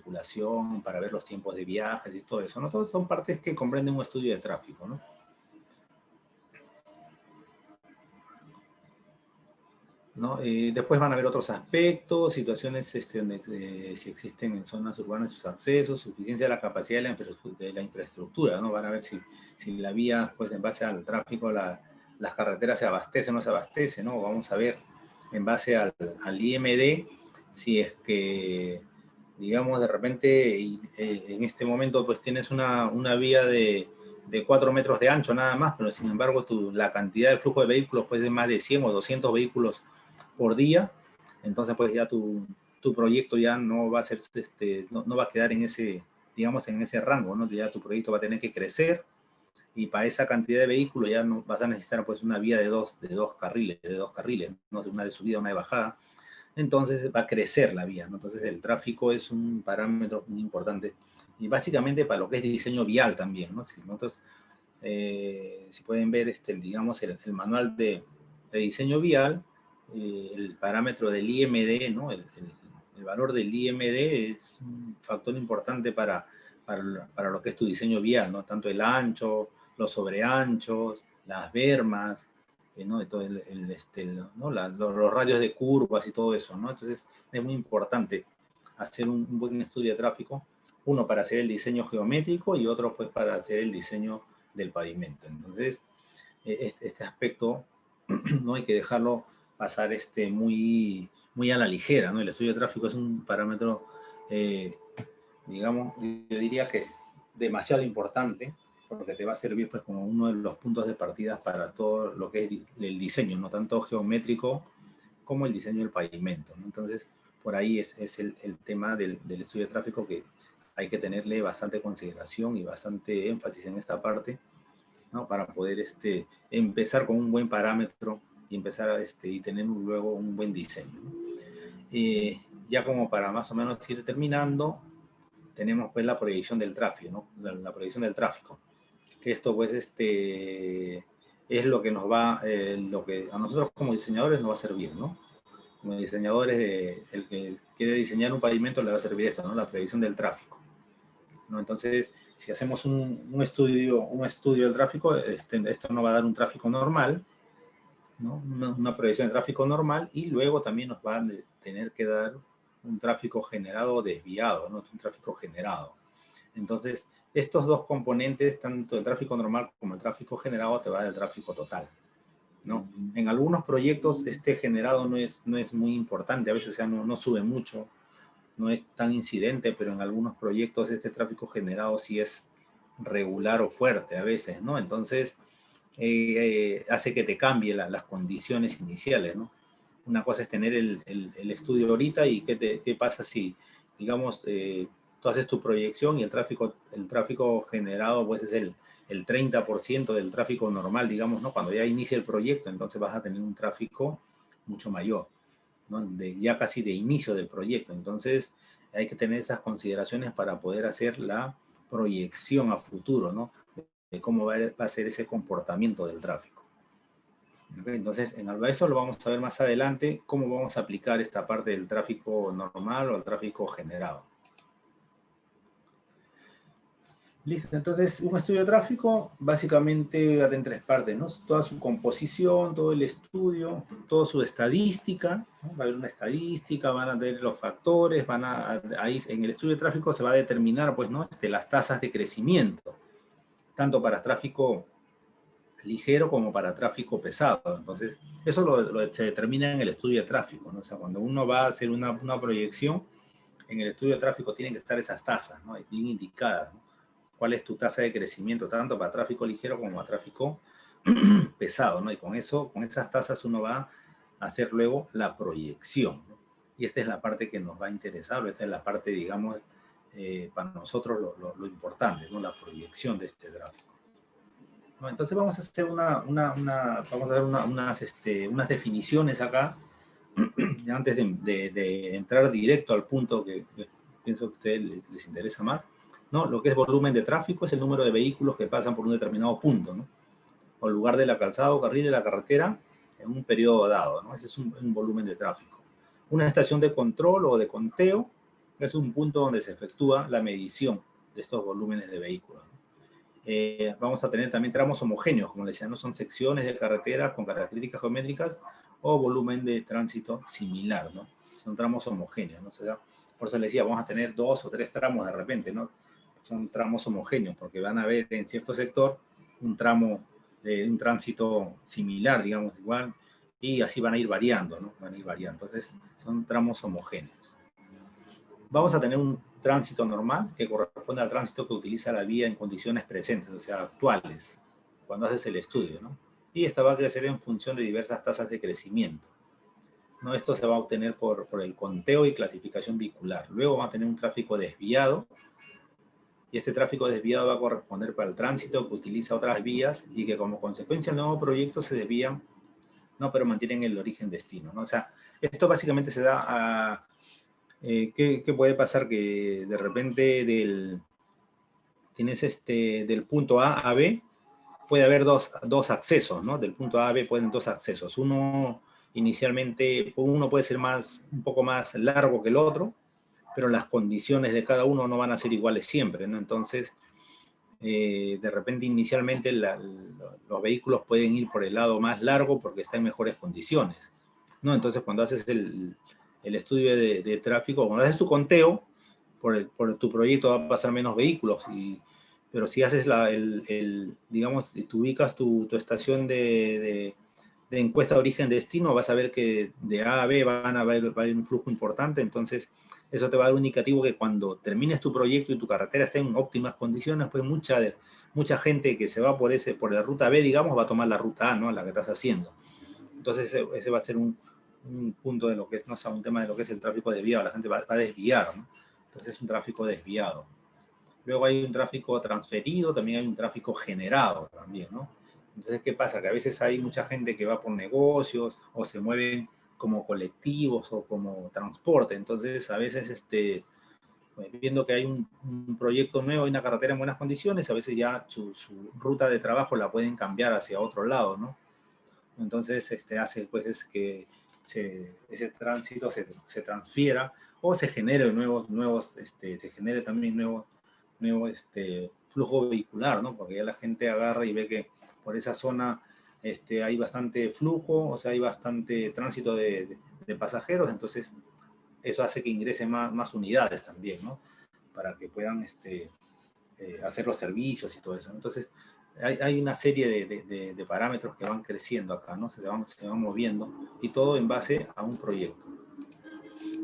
circulación, para ver los tiempos de viajes y todo eso, ¿no? Todas son partes que comprenden un estudio de tráfico, ¿no? ¿No? Después van a haber otros aspectos, situaciones donde si existen en zonas urbanas sus accesos, suficiencia de la capacidad de la infraestructura, ¿no? Van a ver si la vía, pues en base al tráfico, las carreteras se abastecen o no se abastecen, ¿no? Vamos a ver en base al IMD, si es que, digamos, de repente, en este momento, pues tienes una vía de 4 metros de ancho nada más, pero sin embargo la cantidad de flujo de vehículos pues es más de 100 o 200 vehículos por día, entonces pues ya tu proyecto ya no va a ser, no va a quedar en ese, digamos, en ese rango, ¿no? Ya tu proyecto va a tener que crecer y para esa cantidad de vehículos ya no vas a necesitar pues una vía de dos carriles, ¿no? Una de subida, una de bajada. Entonces va a crecer la vía, ¿no? Entonces el tráfico es un parámetro muy importante y básicamente para lo que es diseño vial también, ¿no? Si nosotros, si pueden ver, digamos, el manual de diseño vial, el parámetro del IMD, ¿no? El valor del IMD es un factor importante para lo que es tu diseño vial, ¿no? Tanto el ancho, los sobreanchos, las bermas, ¿no? Todo ¿no? Los radios de curvas y todo eso, ¿no? Entonces es muy importante hacer un buen estudio de tráfico, uno para hacer el diseño geométrico y otro pues para hacer el diseño del pavimento. Entonces, este aspecto no hay que dejarlo pasar muy, muy a la ligera, ¿no? El estudio de tráfico es un parámetro, digamos, yo diría que demasiado importante, porque te va a servir pues como uno de los puntos de partida para todo lo que es el diseño, no tanto geométrico como el diseño del pavimento, ¿no? Entonces, por ahí es el tema del estudio de tráfico que hay que tenerle bastante consideración y bastante énfasis en esta parte, ¿no? Para poder empezar con un buen parámetro y empezar y tener luego un buen diseño, ¿no? Ya como para más o menos ir terminando, tenemos pues la proyección del tráfico, ¿no? La proyección del tráfico, que esto pues es lo que nos va, lo que a nosotros como diseñadores nos va a servir, ¿no? Como diseñadores, el que quiere diseñar un pavimento le va a servir esto, ¿no? La proyección del tráfico, ¿no? Entonces, si hacemos un estudio del tráfico, esto nos va a dar un tráfico normal, ¿no? Una proyección de tráfico normal, y luego también nos va a tener que dar un tráfico generado o desviado, ¿no? Un tráfico generado. Entonces, estos dos componentes, tanto el tráfico normal como el tráfico generado, te va a dar el tráfico total, ¿no? En algunos proyectos este generado no es muy importante, a veces, o sea, no sube mucho, no es tan incidente, pero en algunos proyectos este tráfico generado sí es regular o fuerte a veces, ¿no? Entonces, hace que te cambie las condiciones iniciales, ¿no? Una cosa es tener el estudio ahorita y qué pasa si, digamos, tú haces tu proyección y el tráfico generado pues es el 30% del tráfico normal, digamos, ¿no? Cuando ya inicia el proyecto, entonces vas a tener un tráfico mucho mayor, ¿no? Ya casi de inicio del proyecto. Entonces hay que tener esas consideraciones para poder hacer la proyección a futuro, ¿no? De cómo va a ser ese comportamiento del tráfico. ¿Okay? Entonces, eso lo vamos a ver más adelante, cómo vamos a aplicar esta parte del tráfico normal o el tráfico generado. Listo, entonces un estudio de tráfico básicamente va a tener tres partes, ¿no? Toda su composición, todo el estudio, toda su estadística, ¿no? Va a haber una estadística, van a ver los factores, ahí en el estudio de tráfico se va a determinar, pues, ¿no? Las tasas de crecimiento, tanto para tráfico ligero como para tráfico pesado. Entonces, eso se determina en el estudio de tráfico, ¿no? O sea, cuando uno va a hacer una proyección, en el estudio de tráfico tienen que estar esas tasas, ¿no? Bien indicadas, ¿no? ¿Cuál es tu tasa de crecimiento, tanto para tráfico ligero como para tráfico pesado, ¿no? Y con esas tasas uno va a hacer luego la proyección, ¿no? Y esta es la parte que nos va a interesar, esta es la parte, digamos, para nosotros lo importante, ¿no? La proyección de este tráfico. ¿No? Entonces vamos a hacer unas definiciones acá, antes de entrar directo al punto que pienso que a ustedes les interesa más, ¿no? Lo que es volumen de tráfico es el número de vehículos que pasan por un determinado punto, ¿no? O lugar de la calzada o carril de la carretera en un periodo dado, ¿no? Ese es un volumen de tráfico. Una estación de control o de conteo Es un punto donde se efectúa la medición de estos volúmenes de vehículos, ¿no? Vamos a tener también tramos homogéneos, como les decía, no son secciones de carretera con características geométricas o volumen de tránsito similar, ¿no? Son tramos homogéneos, ¿no? O sea, por eso les decía, vamos a tener 2 o 3 tramos de repente, ¿no? Son tramos homogéneos, porque van a haber en cierto sector un tramo de un tránsito similar, digamos, igual, y así van a ir variando, ¿no? Van a ir variando. Entonces, son tramos homogéneos. Vamos a tener un tránsito normal que corresponde al tránsito que utiliza la vía en condiciones presentes, o sea, actuales, cuando haces el estudio, ¿no? Y esta va a crecer en función de diversas tasas de crecimiento, ¿no? Esto se va a obtener por el conteo y clasificación vehicular. Luego va a tener un tráfico desviado, y este tráfico desviado va a corresponder para el tránsito que utiliza otras vías y que como consecuencia del nuevo proyecto se desvían, no, pero mantienen el origen destino, ¿no? O sea, esto básicamente se da a... ¿qué puede pasar? Que de repente tienes del punto A a B, puede haber dos accesos, ¿no? Del punto A a B pueden dos accesos. Uno inicialmente, uno puede ser un poco más largo que el otro, pero las condiciones de cada uno no van a ser iguales siempre, ¿no? Entonces, de repente inicialmente los vehículos pueden ir por el lado más largo porque está en mejores condiciones, ¿no? Entonces cuando haces el estudio de tráfico, cuando haces tu conteo, por tu proyecto va a pasar menos vehículos, pero si haces digamos, si tú ubicas tu estación de encuesta de origen-destino, vas a ver que de A a B va a haber un flujo importante, entonces eso te va a dar un indicativo que cuando termines tu proyecto y tu carretera esté en óptimas condiciones, pues mucha gente que se va por la ruta B, digamos, va a tomar la ruta A, ¿no? La que estás haciendo. Entonces ese va a ser un punto de lo que es, no sé, un tema de lo que es el tráfico desviado, la gente va a desviar, ¿no? Entonces es un tráfico desviado. Luego hay un tráfico transferido, también hay un tráfico generado también, ¿no? Entonces, ¿qué pasa? Que a veces hay mucha gente que va por negocios o se mueven como colectivos o como transporte. Entonces, a veces, pues, viendo que hay un proyecto nuevo y una carretera en buenas condiciones, a veces ya su ruta de trabajo la pueden cambiar hacia otro lado, ¿no? Entonces, hace pues es que ese tránsito se transfiera o se genere se genere también nuevo flujo vehicular, ¿no? Porque ya la gente agarra y ve que por esa zona hay bastante flujo, o sea, hay bastante tránsito de pasajeros, entonces eso hace que ingresen más unidades también, ¿no? Para que puedan hacer los servicios y todo eso. Entonces, hay una serie de parámetros que van creciendo acá, ¿no? Se van moviendo y todo en base a un proyecto.